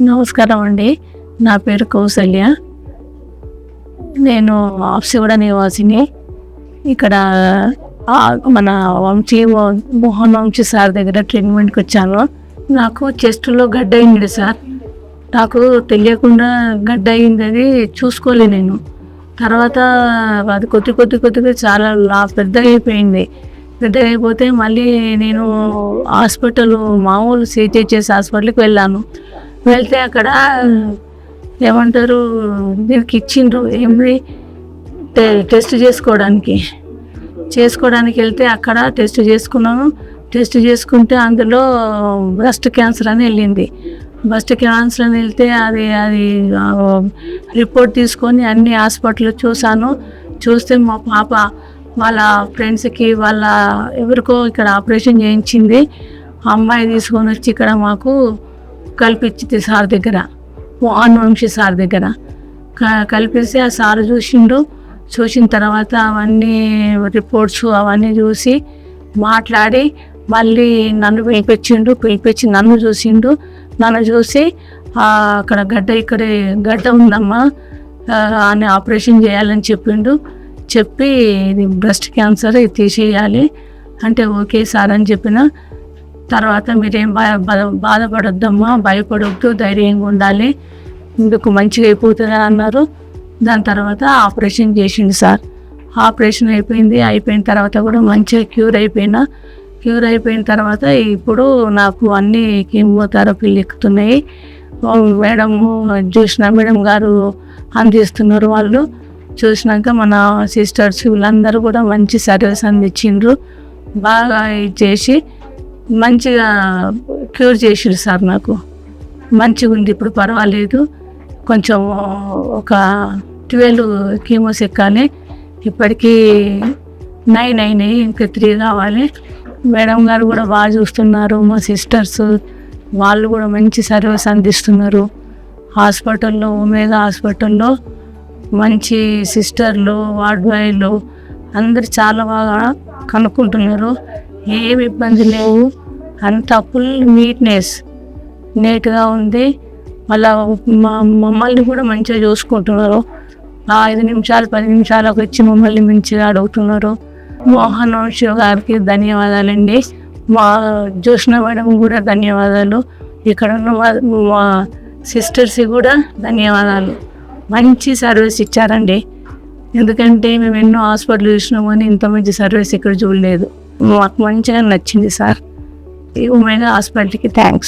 నమస్కారం అండి. నా పేరు కౌసల్య. నేను ఆప్సిగూడ నివాసిని. ఇక్కడ మన మోహన్ వంశీ సార్ దగ్గర ట్రీట్మెంట్కి వచ్చాను. నాకు చెస్ట్లో గడ్డ అయింది సార్. నాకు తెలియకుండా గడ్డ అయింది, అది చూసుకోలే నేను. తర్వాత అది కొద్దిగా చాలా పెద్దగా అయిపోయింది. పెద్దగా అయిపోతే మళ్ళీ నేను హాస్పిటల్ మామూలు CHS హాస్పిటల్కి వెళ్ళాను. వెళ్తే అక్కడ ఏమంటారు, దీనికి ఇచ్చిండ్రు ఏమి టెస్ట్ చేసుకోవడానికి వెళ్తే అక్కడ టెస్ట్ చేసుకున్నాను. టెస్ట్ చేసుకుంటే అందులో బ్రెస్ట్ క్యాన్సర్ అని వెళ్ళింది. బ్రెస్ట్ క్యాన్సర్ అని వెళ్తే అది రిపోర్ట్ తీసుకొని అన్ని హాస్పిటల్లో చూశాను. చూస్తే మా పాప వాళ్ళ ఫ్రెండ్స్కి ఎవరికో ఇక్కడ ఆపరేషన్ చేయించింది. ఆ అమ్మాయి తీసుకొని వచ్చి ఇక్కడ మాకు కల్పించింది సార్ దగ్గర, మోహన్ వంశీ సార్ దగ్గర కల్పిస్తే ఆ సార్ చూసిన తర్వాత అవన్నీ రిపోర్ట్స్ అవన్నీ చూసి మాట్లాడి మళ్ళీ నన్ను పిలిపించి నన్ను చూసి అక్కడ ఇక్కడే గడ్డ ఉందమ్మా అని ఆపరేషన్ చేయాలని చెప్పి ఇది బ్రెస్ట్ క్యాన్సర్ ఇది తీసేయాలి అంటే ఓకే సార్ అని చెప్పిన తర్వాత మీరేం బాధపడొద్దమ్మా, భయపడొద్దు, ధైర్యంగా ఉండాలి, ఇందుకు మంచిగా అయిపోతుంది అన్నారు. దాని తర్వాత ఆపరేషన్ చేసిండు సార్. ఆపరేషన్ అయిపోయిన తర్వాత కూడా మంచిగా క్యూర్ అయిపోయిన తర్వాత ఇప్పుడు నాకు అన్ని కీమోథెరపీలు ఎక్కుతున్నాయి. మేడం గారు అందిస్తున్నారు. వాళ్ళు చూసినాక మన సిస్టర్స్ వీళ్ళందరూ కూడా మంచి సర్వీస్ అందించిండ్రు. బాగా చేసి మంచిగా క్యూర్ చేసిరు సార్. నాకు మంచిగా ఉంది, ఇప్పుడు పర్వాలేదు. కొంచెం ఒక 12 కీమోస్ ఎక్కాలి, ఇప్పటికీ 9 అయినాయి, ఇంకా 3 కావాలి. మేడం గారు కూడా బాగా చూస్తున్నారు. మా సిస్టర్స్ వాళ్ళు కూడా మంచి సర్వీస్ అందిస్తున్నారు. హాస్పిటల్లో ఒమేగా హాస్పిటల్లో మంచి సిస్టర్లు, వార్డ్ బాయ్లు అందరు చాలా బాగా కనుక్కుంటున్నారు. ఏమి ఇబ్బంది లేవు, అంత ఫుల్ నీట్గా ఉంది. మళ్ళీ మమ్మల్ని కూడా మంచిగా చూసుకుంటున్నారు. 5 నిమిషాలు 10 నిమిషాలకు వచ్చి మమ్మల్ని మంచిగా అడుగుతున్నారు. మోహన్ వంశీ గారికి ధన్యవాదాలండి. మా జ్యోత్స్న మేడం కూడా ధన్యవాదాలు. ఇక్కడ ఉన్న మా సిస్టర్స్కి కూడా ధన్యవాదాలు. మంచి సర్వీస్ ఇచ్చారండి. ఎందుకంటే మేము ఎన్నో హాస్పిటల్ చూసినాము కానీ ఇంత మంచి సర్వీస్ ఇక్కడ చూడలేదు. మాకు మంచిగా నచ్చింది సార్. ఈ ఒమేగా హాస్పిటల్కి థ్యాంక్స్.